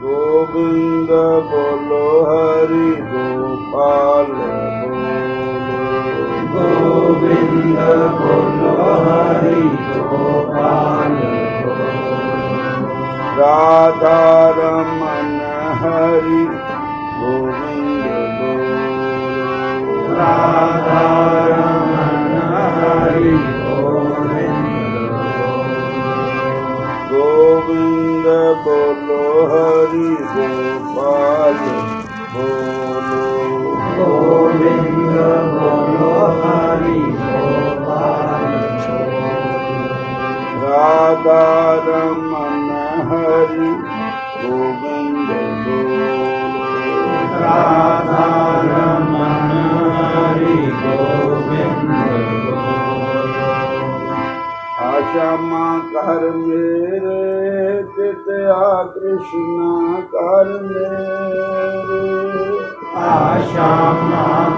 गोविंद बोलो हरि गोपाल बोलो, गोविंद बोलो हरि गोपाल बोलो। राधा रमन हरि गोविंद बोलो, राधा रमन हरि गोविंद बोलो। गोविंद बोलो हरि गोपाल बोलो, गोविंद बोलो हरि गोपाल बोलो। राधा रमन हरि गोविंद बोलो, राधा रमन हरि गोविंद बोलो। आशा कर मेरे चित आ कृष्ण कर मेरे, आशा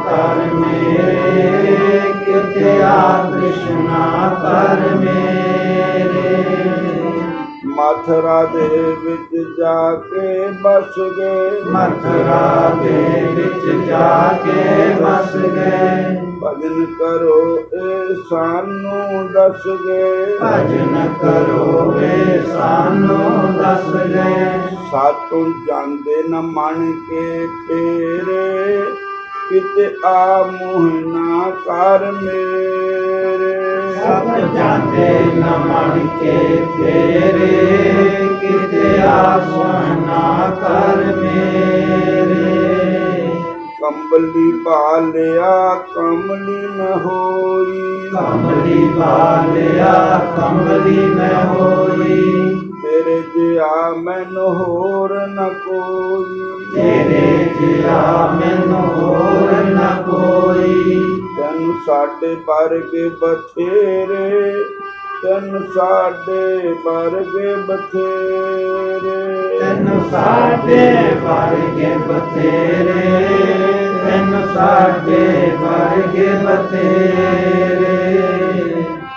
कर मेरे कृत्या कृष्णा कर मेरे। मथुरा दे विच जाके बस गए, मथुरा दे विच जाके बस गए। भजन करो ए सानू दस गए, भजन करो वे सानू दस गए। सातों जांदे न मन के फेरे, किते आ मोहना कर मेरे। सब जाते न मन के फेरे, किते आसना कर मेरे। कंबली बालिया कमली न होई, कमली बालिया कमली में होई। तेरे जिया मैनू होर न कोई, तेरे जिया मैनू होर न कोई। तैनू साडे वर्गे बथेरे, तैनू साडे वर्गे बथेरे। तैनू साडे वर्गे बथेरे, तैनू साडे वर्गे बथेरे।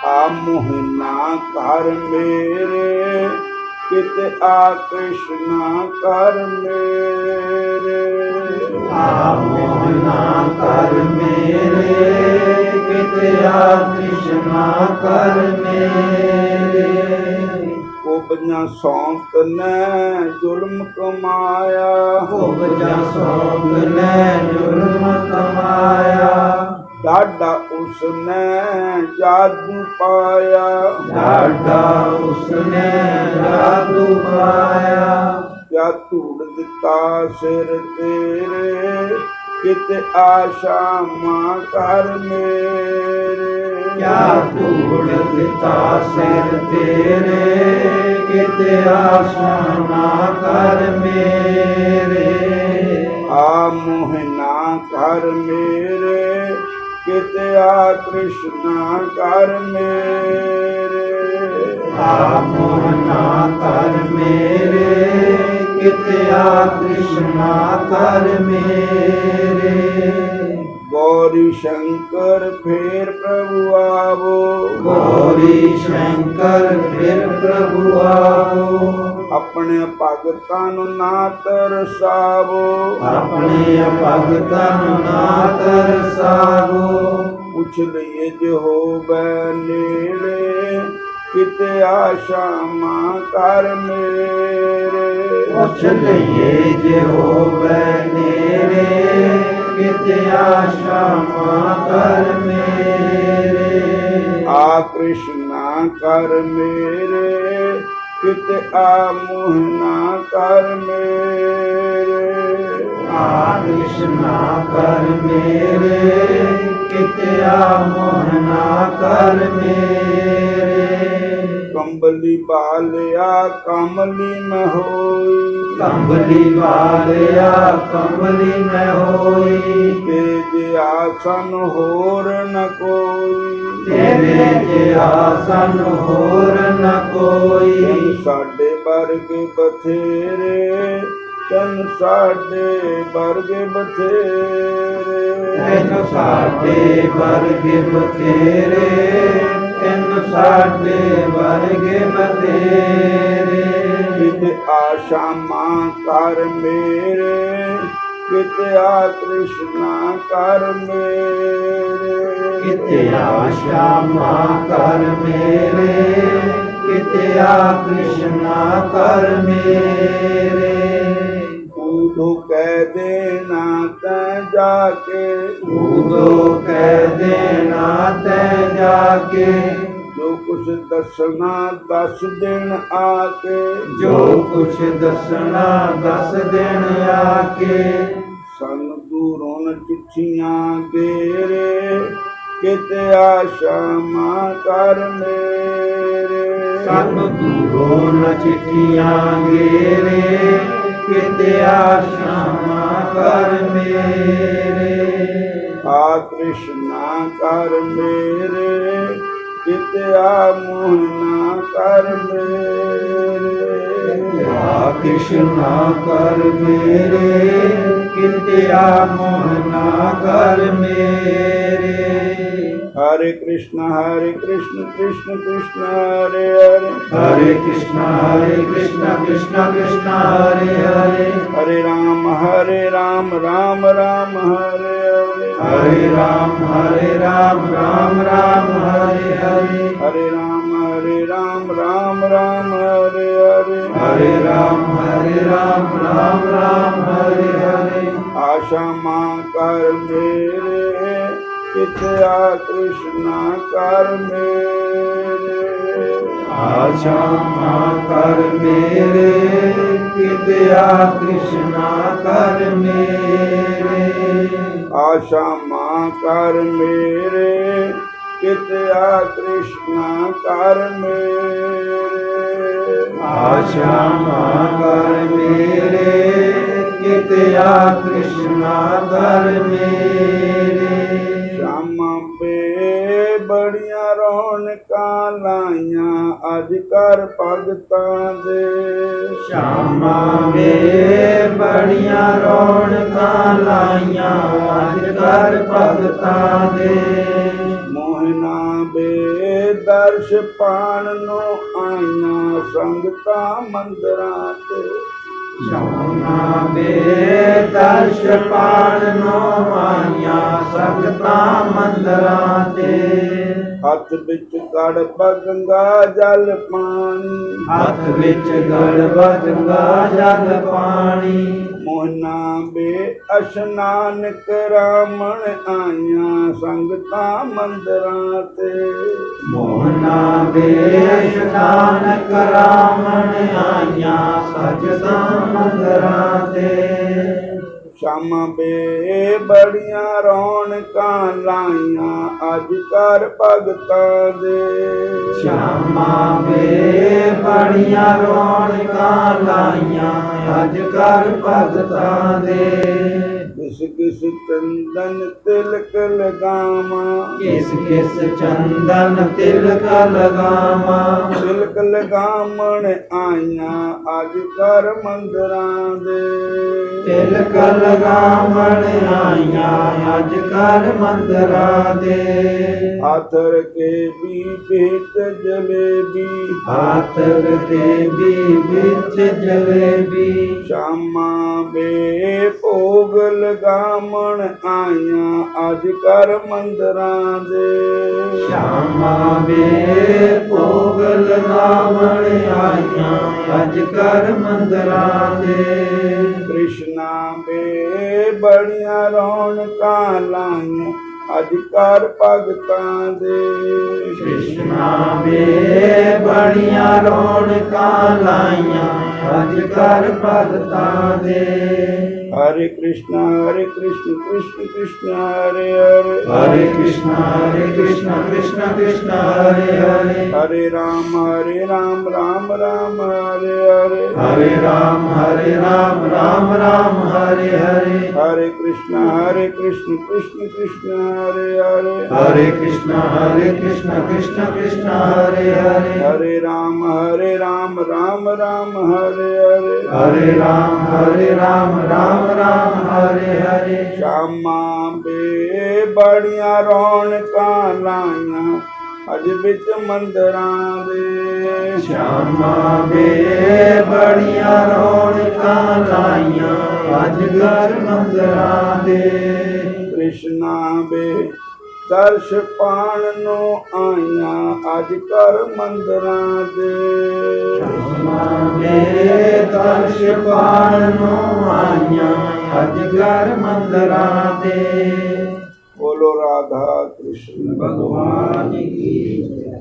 आ मोहना कर मेरे, किते आ कृष्णा कर मेरे। आ मोहना कर मेरे, किते आ कृष्णा कर मेरे। कोबना सौंप ने जुल्म कमाया, उपजा सौंप ने जुल्म कमाया। डाडा उसने जादू पाया, डाडा उसने जादू पाया। क्या धूड़ दिता सिर तेरे, किते आशा मां कर मेरे। क्या धूड़ दिता सिर तेरे, किते आशा ना कर मेरे। आ मोहना कर मेरे, किते आ कृष्णा कर मेरे। आ मोहना कर मेरे, किते आ कृष्णा कर मेरे। गौरी शंकर फिर प्रभु आवो, गौरी शंकर फिर प्रभु आओ। अपने भगतां नू ना तरसावो, अपने भगतन ना तरसावो। पुछ लइए जे होवे नेड़े, किते आशा मां कर मेरे। पुछ लइए जे होवे नेड़े, किते आशा मां कर मेरे। आ कृष्णा कर मेरे, किते आ मोहना कर मेरे। आ कृष्णा कर मेरे, किते आ मोहना कर मेरे। कंबली बालिया कमली में होई, कंबली बालिया कमली में होई। तेज आसन होर न कोई, तेरे जे आसन होर न कोई। तैन साडे वर्गे बथेरे, तैन साडे वर्गे बथेरे। तैन साडे वर्गे बथेरे, तैन साडे वर्गे बथेरे। कित आशामा कर मेरे कित आ कृष्णा कर मेरे किते आशा माँ कर मेरे किते आ कृष्णा कर मेरे कूदो कह देना तै जाके कूदो कह देना तै जाके जो कुछ दसना 10 दिन आके जो कुछ दसना 10 दिन आके सन दूरों चिट्ठियां गेरे किते आशा माँ कर मेरे सब दूरों न चिट्ठियां गेरे किते आशा माँ कर मेरे आ कृष्णा कर मेरे किते आ मोहना कर मेरे आ कृष्णा कर मेरे किते आ मोहना कर मेरे हरे कृष्ण कृष्ण कृष्ण हरे हरे हरे कृष्ण कृष्ण कृष्ण हरे हरे हरे राम राम राम हरे हरे हरे राम राम राम हरे हरे हरे राम राम राम हरे हरे हरे राम राम राम हरे हरे आशा माँ कर मेरे किते आ कृष्णा कर मेरे आशा माँ कर मेरे किते आ कृष्णा कर मेरे आशा माँ कर मेरे किते आ कृष्णा कर मेरे आशा माँ कर मेरे किते आ कृष्णा कर मेरे श्यामा बे बड़िया रौनकां लाइया अज कर भगतां दे श्यामा वे बड़िया रौनकां लाइया अज कर भगतां दे मोहना बे दर्श पाण नो आइया संगतां मंदिरां ते श्यामा वे दर्श पाण नो आइया संगतां मंदिरां ते हथ बिच गड़बा गंगा जल पानी हथ विच गड़बा गंगा जल पानी मोहना बे अशनान करामण आइया संगतां मंदिरां ते मोहना वे इशनान करामण आइया सजदा मंदिरां ते श्यामा बे बड़िया रौनकां लाइया अज कर भगतां दे श्यामा वे बड़िया रौनकां लाइया अज कर भगतां दे किस चंदन तिलक लगावा किस चंदन तिलक लगावा तिलक लगामण आइया अज कर मंदिरां दे तिलक लगावण आइया अज कर मंदिरां दे आथर के भी भेट जलेबी हाथर देवी बिच जलेबी श्यामा बे भोग लगामण आइया अज कर मंदिरां दे श्यामा वे भोग लगावण आइया अज कर मंदिरां दे कृष्णा बे बड़िया रौनकां लाइया अज कर भगतां दे कृष्णा वे बड़िया रौनकां लाइया अज कर भगतां दे हरे कृष्ण कृष्ण कृष्ण हरे हरे हरे कृष्ण कृष्ण कृष्ण हरे हरे हरे राम राम राम हरे हरे हरे राम राम राम हरे हरे हरे कृष्ण कृष्ण कृष्ण हरे हरे हरे कृष्ण कृष्ण कृष्ण हरे हरे हरे राम राम राम हरे हरे हरे राम राम हरे हरे श्यामा बे बड़िया रौनकां लाइया अज बिच मंदिरां दे श्यामा वे बड़िया रौनकां लाइयां अज घर मंदिरां दे कृष्णा वे दर्श पाण नो आइयां अज कर मंदिरां दे श्यामा वे दर्श पाण नो आइयां अज घर मंदिरां दे बोलो राधा कृष्ण भगवान की जय।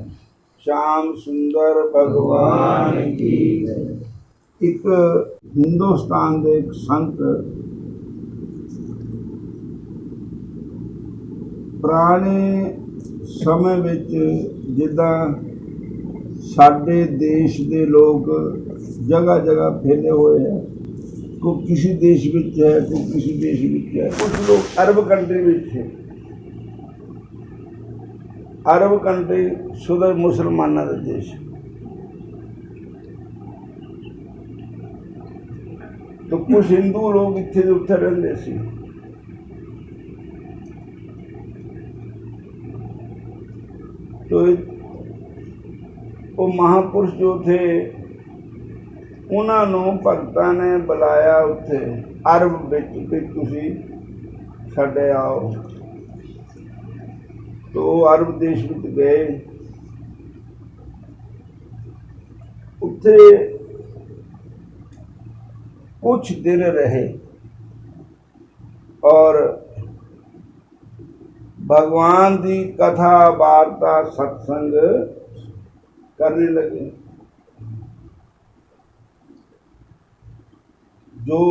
श्याम सुंदर भगवान की जय। एक हिंदुस्तान ਦੇ ਇੱਕ ਸੰਤ ਪੁਰਾਣੇ ਸਮੇਂ ਵਿੱਚ ਜਿੱਦਾਂ ਸਾਡੇ ਦੇਸ਼ ਦੇ ਲੋਕ ਜਗ੍ਹਾ ਜਗ੍ਹਾ ਫੈਲੇ ਹੋਏ ਹੈ, ਕੋਈ ਕਿਸੇ ਦੇਸ਼ ਵਿੱਚ ਹੈ, ਕੋਈ ਕਿਸੇ ਦੇਸ਼ ਵਿੱਚ ਹੈ, ਕੁਝ ਲੋਕ ਅਰਬ ਕੰਟਰੀ ਵਿੱਚ ਹੈ। अरब कंट्री शुद्ध मुसलमानों का देश, तो कुछ हिंदू लोग इत्थे दे उत्थे रहंदे सी। तो वो महापुरुष जो थे उन्होंने भगतां ने बुलाया उत्थे अरब विच कि तुसीं साडे आओ। तो अरब देश में गए, उत्थे कुछ दिन रहे और भगवान की कथा वार्ता सत्संग करने लगे। जो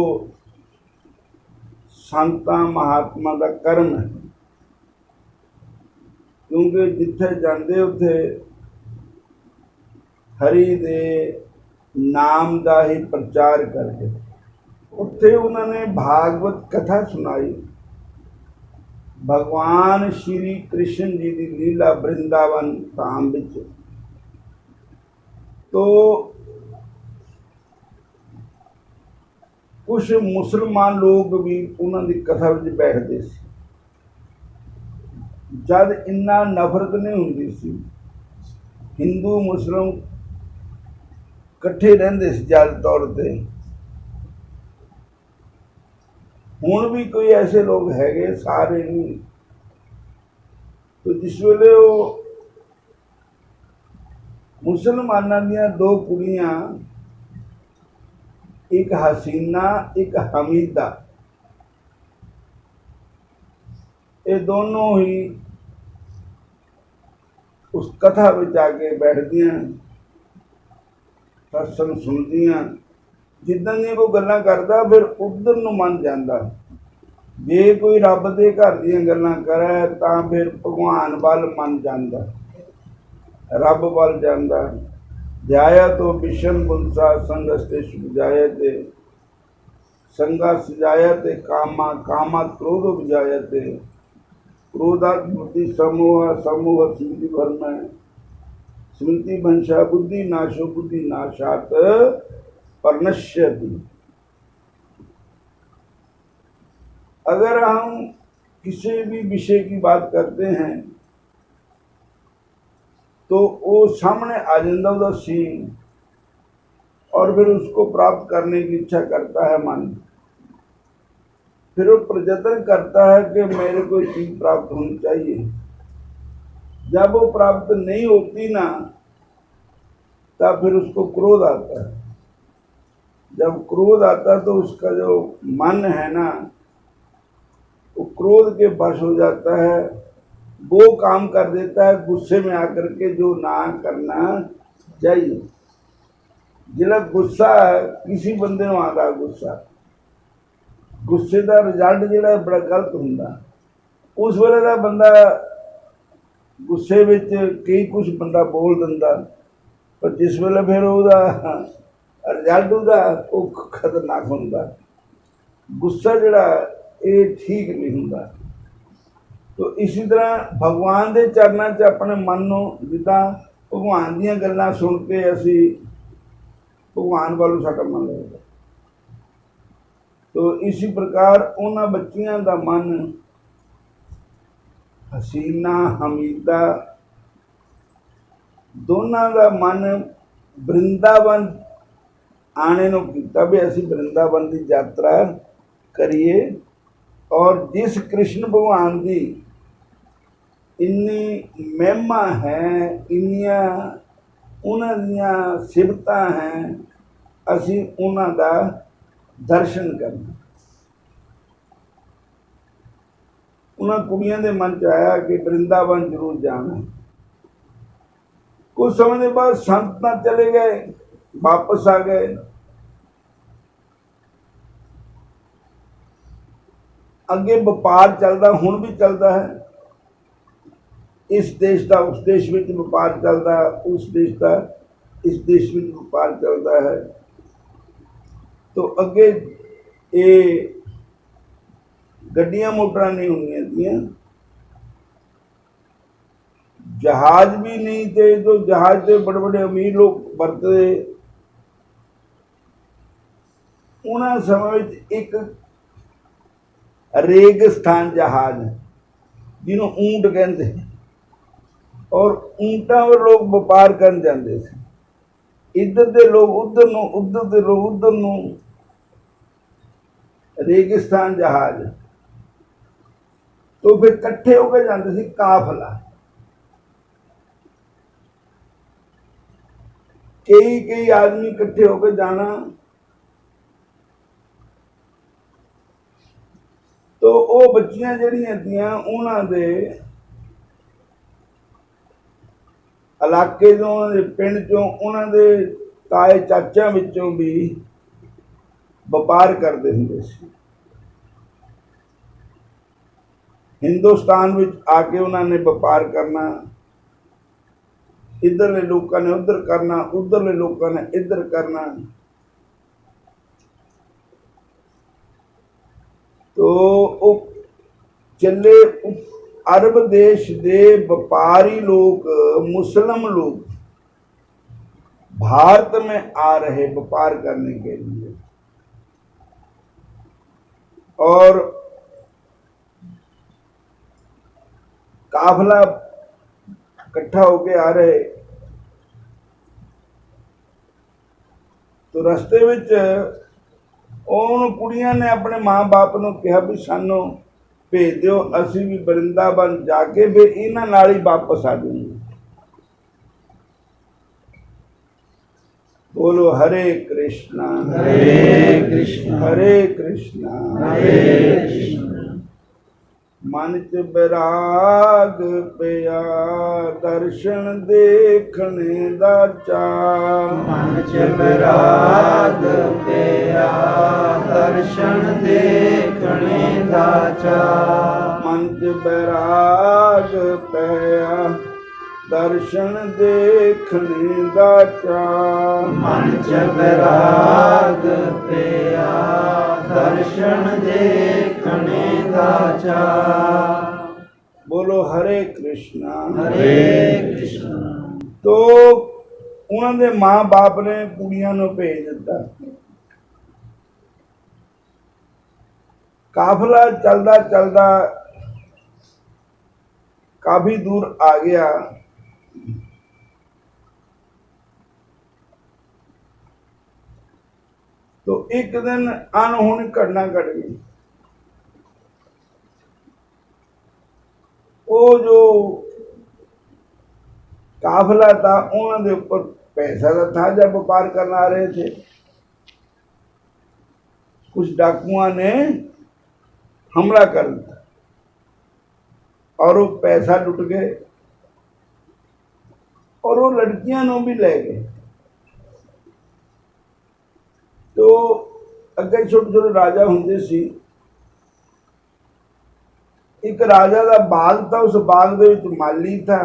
संतां महात्मा का कर्म है, क्योंकि जिथे जाते उत्थे हरि दे नाम का ही प्रचार करके उत्थे उन्होंने भागवत कथा सुनाई। भगवान श्री कृष्ण जी की लीला वृंदावन धाम विच। तो कुछ मुसलमान लोग भी उन्होंने कथा विच बैठते सी। जद इन्ना नफरत नहीं होंदी सी, हिंदू मुस्लिम कट्ठे रहंदे सी ज़्यादा तौर पे। हुण भी कोई ऐसे लोग हैगे, सारे नहीं। तो जिस वेले वो मुसलमानां दियां दो कुड़ियां, एक हसीना एक हमीदा, ये दोनों ही उस कथा में आके बैठदियां, सत्संग सुनदियां। जिद्दां दी कोई गल्लां करदा फिर उधर नूं मन जांदा। जे कोई रब दे घर दीयां गल्लां करे तां फिर भगवान वल मन जांदा, रब वल जांदा। ध्याया तो विषम बुंसा संगस्ते सुजायते, संगा सजायते कामा कामा क्रोध उपजायते, क्रोधात् बुद्धि समूह समूह स्मृति भरम, स्मृति भंशा बुद्धि नाशो बुद्धि नाशात परनश्यति। अगर हम किसी भी विषय की बात करते हैं तो वो सामने आ जाता उसका सीन, और फिर उसको प्राप्त करने की इच्छा करता है मन। फिर वो प्रयत्न करता है कि मेरे को चीज प्राप्त होनी चाहिए। जब वो प्राप्त नहीं होती ना, तब फिर उसको क्रोध आता है। जब क्रोध आता है तो उसका जो मन है ना, वो क्रोध के वश हो जाता है, वो काम कर देता है गुस्से में आकर के जो ना करना चाहिए। जिला गुस्सा किसी बंदे को आता गुस्सा, गुस्से का रिजल्ट जिहड़ा बड़ा गलत हुंदा। उस वेले दा बंदा गुस्से विच कई कुछ बंदा बोल दिंदा, पर जिस वेले फिर उहदा रिजल्ट उहदा वो खतरनाक हुंदा। गुस्सा जिहड़ा ये ठीक नहीं हुंदा। तो इसी तरह भगवान के चरणों च अपने मन नूं जिद्दां भगवान दीयां गल्लां सुन के असीं भगवान वालों साडा मन लगदा। तो इसी प्रकार उन्हां बच्चियां दा मन हसीना हमीदा दोनों का मन वृंदावन आने ਨੂੰ ਕੀਤਾ भी ਅਸੀਂ वृंदावन की यात्रा करिए। और जिस कृष्ण भगवान की इन्नी महिमा है, इन्नियां उन्हां दियां सिफतां हैं, असी उन्हां दा दर्शन करना। उन्हां कुड़ियां दे मन च आया कि वृंदावन जरूर जाना। कुछ समय के बाद संत ना चले गए, वापस आ गए। अगे व्यापार चलता, हुण भी चलता है। इस देश का उस देश में व्यापार चलता, उस देश का इस देश में व्यापार चलता है। तो अगे ये गड्डियां मोटरां नहीं होंदियां थीआं, जहाज भी नहीं थे। जो जहाज से बड़े बड़े अमीर लोग वरतते, उन्हां समय एक रेगिस्तान जहाज जिन्हों ऊंट कहते, और ऊंटा पर लोग व्यापार कर जाते थे। इधर के लोग उधर नूं, उधर के लोग उधर नूं। रेगिस्तान जहाज तो फिर कट्ठे होकर जाते थे, काफला। कई कई आदमी इकट्ठे होकर जाना। तो वो बच्चियां जड़ियां थियां उन्हां दे इलाके चों, उन्हां दे पिंड चों, उन्हां दे ताए चाचा विचों भी व्यापार करते हुंदे सी। हिंदुस्तान विच आके उन्होंने व्यापार करना, इधरले लोगों ने उधर करना, उधरले लोगों ने इधर करना। तो वो चले अरब देश के व्यापारी लोग, मुस्लिम लोग भारत में आ रहे व्यापार करने के लिए। और काफला इकट्ठा होके आ रहे। तो रस्ते विच उन कुड़ियां ने अपने माँ बाप को कहा भी सानू भेज दो, असी भी वृंदावन जाके फिर इन्हां नाल ही वापस आ जाएंगे। बोलो हरे कृष्णा हरे कृष्णा हरे कृष्णा हरे कृष्णा। मन च बैराग पिया दर्शन देखने दा चाऽ। मन च बैराग पिया दर्शन देखने दा चाऽ। मन च बैराग पिया दर्शन देखने दा चाऽ। मन च बैराग पिया दर्शन देखने दा चाऽ। बोलो हरे कृष्णा हरे कृष्णा। तो उन्होंने माँ बाप ने कुड़ियां नूं भेज दिता। काफला चलदा चलदा काफी दूर आ गया। तो एक दिन अनहोनी घटना घट गई। वो जो काफला था उन्होंने ऊपर पैसा तो था जब व्यापार करने आ रहे थे। कुछ डाकुओं ने हमला कर दिया और वो पैसा लुट गए और वो लड़कियां नूं भी ले गए। तो अगे छोटे छोटे राजा होंगे सी। एक राजा का बाग था, उस बाग दे विच माली था।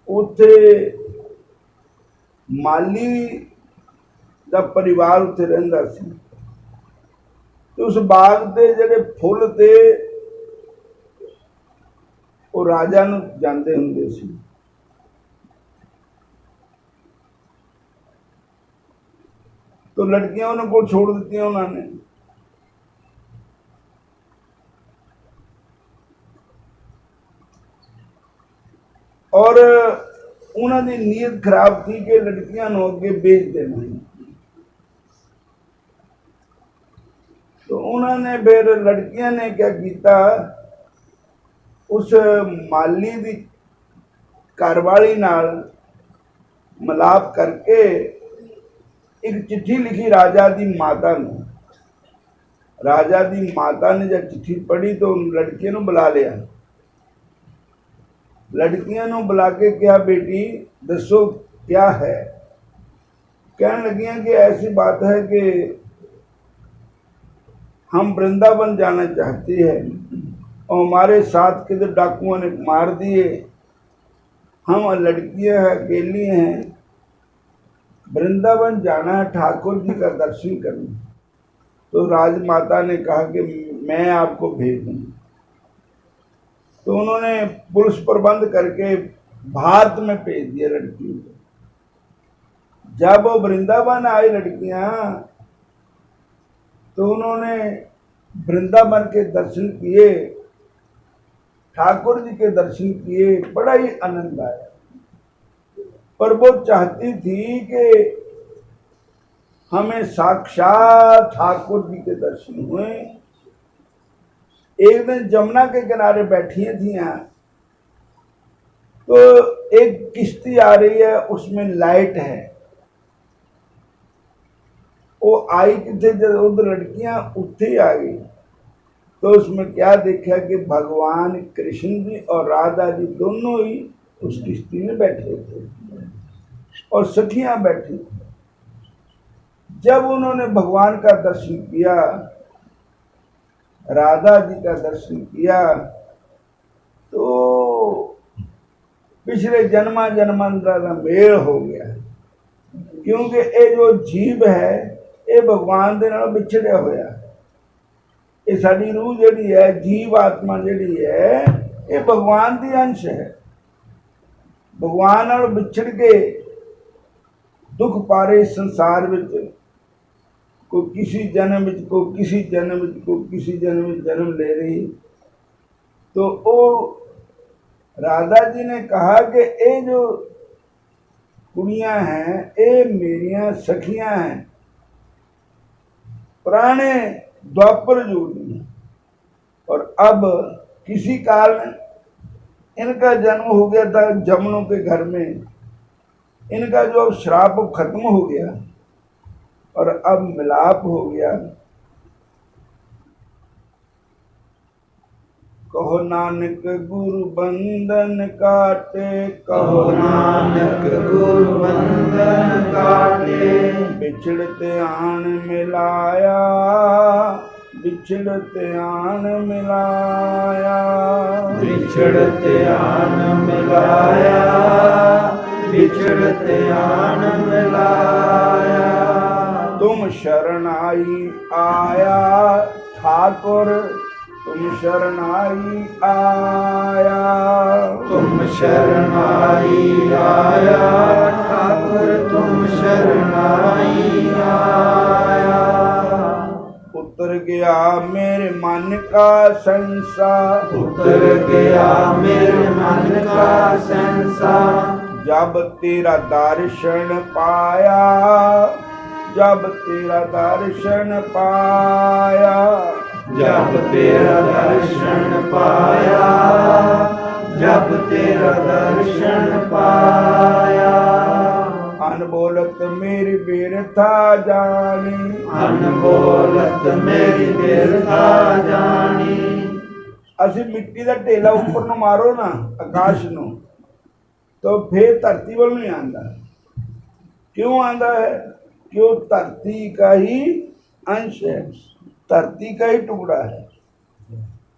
उथे माली का परिवार उत्थे रहिंदा सी। तो उस बाग दे जिहड़े फुल थे वो राजा नूं जांदे हुंदे सी। तो लड़कियां उन्होंने को छोड़ दी उन्होंने। और उन्होंने नीयत खराब थी कि लड़कियां नूं अगे बेच देना। तो उन्होंने फिर लड़कियां ने क्या किया, उस माली की घरवाली नाल मिलाप करके एक चिट्ठी लिखी राजा की माता ने। राजा की माता ने जब चिट्ठी पढ़ी तो उन लड़कियों को बुला लिया। लड़कियों को बुला के कहा, बेटी दसो क्या है। कहने लगियां कि ऐसी बात है कि हम वृंदावन जाना चाहती है और हमारे साथ के डाकुओं ने मार दिए। हम लड़कियां अकेली हैं, वृंदावन जाना है ठाकुर जी का दर्शन करना। तो राजमाता ने कहा कि मैं आपको भेज दूँ। तो उन्होंने पुलिस प्रबंध करके भारत में भेज दिया लड़कियों को। जब वो वृंदावन आई लड़कियां, तो उन्होंने वृंदावन के दर्शन किए, ठाकुर जी के दर्शन किए, बड़ा ही आनंद आया। पर वो चाहती थी कि हमें साक्षात ठाकुर जी के दर्शन हुए। एक दिन जमुना के किनारे बैठी थी, तो एक किश्ती आ रही है, उसमें लाइट है। वो आई कितने, जब उधर लड़कियां उत्थे ही आ गई। तो उसमें क्या देखा कि भगवान कृष्ण जी और राधा जी दोनों ही उस किश्ती में बैठे थे और सखियां बैठी थी। जब उन्होंने भगवान का दर्शन किया, राधा जी का दर्शन किया, तो पिछले जन्मा जन्मांतर का मेल हो गया। क्योंकि ये जो जीव है ये भगवान के नाल विछड़िया होया। ये साडी रूह जिहड़ी है, जीव आत्मा जिहड़ी है, ये भगवान की अंश है। भगवान नाल विछड़ के दुख पा रहे संसार विच, कोई किसी जन्म में, कोई किसी जन्म में, कोई किसी जन्म में जन्म ले रही। तो वो राधा जी ने कहा कि ये जो कुड़ियां हैं ये मेरियां सखियां हैं, पुराने द्वापर युग में, और अब किसी कारण इनका जन्म हो गया था जमनों के घर में। इनका जो अब श्राप खत्म हो गया और अब मिलाप हो गया। कहो नानक गुरु बंधन काटे, कहो नानक गुरु बंधन काटे। बिछड़ते आन मिलाया, बिछड़ते आन मिलाया, बिछड़ते आन मिलाया, बिछड़ते आन मिलाया। तुम शरण आई आया ठाकुर, तुम शरण आई आया, तुम शरण आई आया ठाकुर, तुम शरण आई आया। उतर गया मेरे मन का संसार, उतर गया मेरे मन का संसार। जब तेरा दर्शन पाया, जब तेरा दर्शन पाया, जब तेरा दर्शन पाया, जब तेरा दर्शन पाया। अनबोलत मेरी बिरथा जानी, अनबोलत मेरी बिरथा जानी। असी मिट्टी का ढेला ऊपर ਨੂੰ मारो ना आकाश ਨੂੰ, तो फिर धरती वाल नहीं आंदा। क्यों आंदा है? क्यों धरती का ही अंश है, धरती का ही टुकड़ा है।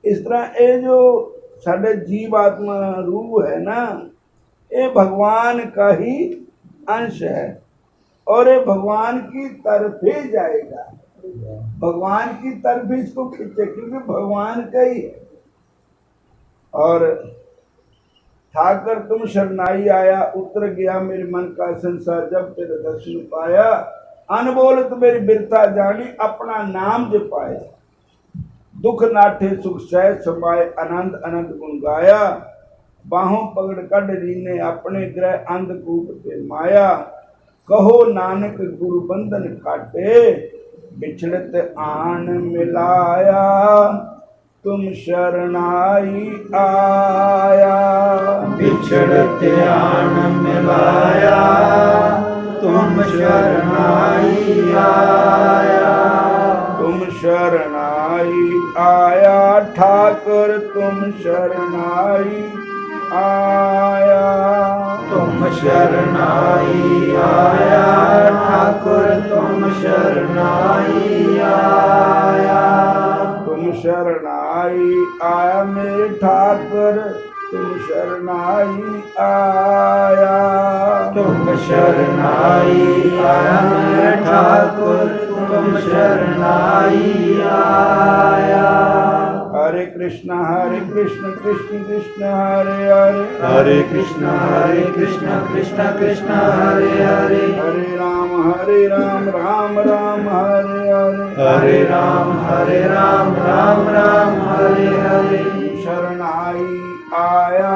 इस तरह ये जो साढ़े जीव आत्मा रूह है ना, ये भगवान का ही अंश है और ये भगवान की तरफ ही जाएगा। भगवान की तरफ ही इसको खींचे, क्योंकि भगवान का ही है। और ठाकर तुम शरणाई आया, उतर गया मेरे मन का संसार, जब तेरे दर्शन पाया। अनबोलत मेरी बिरथा जानी, अपना नाम जपाया। दुख नाठे सुख सहज समाए, आनंद आनंद गुण गाया। बाहों पकड़ कढ़ रीने अपने ग्रह अंधकूप ते माया कहो नानक गुरु बंधन काटे बिछड़त आन मिलाया तुम शरणाई आया बिछड़त आन मिलाया तुम शरणाई आया तुम शरणाई आया ठाकुर तुम शरणाई आया तुम शरणाई आया ठाकुर तुम शरणाई आया तुम शरणाई आया मेरे ठाकुर तुम शरणाई आया तुम शरणाई आया मेरे ठाकुर तुम शरणाई आया हरे कृष्ण कृष्ण कृष्ण हरे हरे हरे कृष्ण कृष्ण कृष्ण हरे हरे हरे राम राम राम हरे हरे हरे राम राम राम हरे हरे शरणाई आया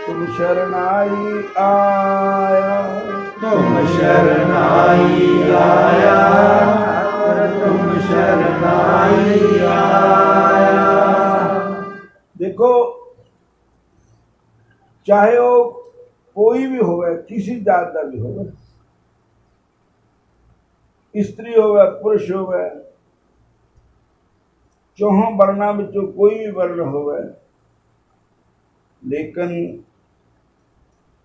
तुम शरणाई आया तुम शरणाई आया तुम शरणाई आया देखो चाहे वो कोई भी होवे किसी जात का भी होवे स्त्री होवे पुरुष होवे चौहों वर्णा विचों कोई भी वर्ण होवे लेकिन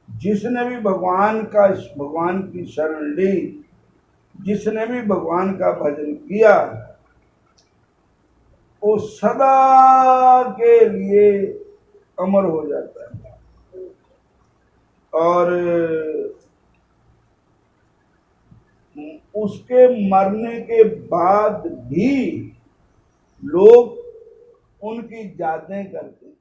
जिसने भी भगवान की शरण ली जिसने भी भगवान का भजन किया वो सदा के लिए अमर हो जाता है और उसके मरने के बाद भी लोग उनकी यादें करते हैं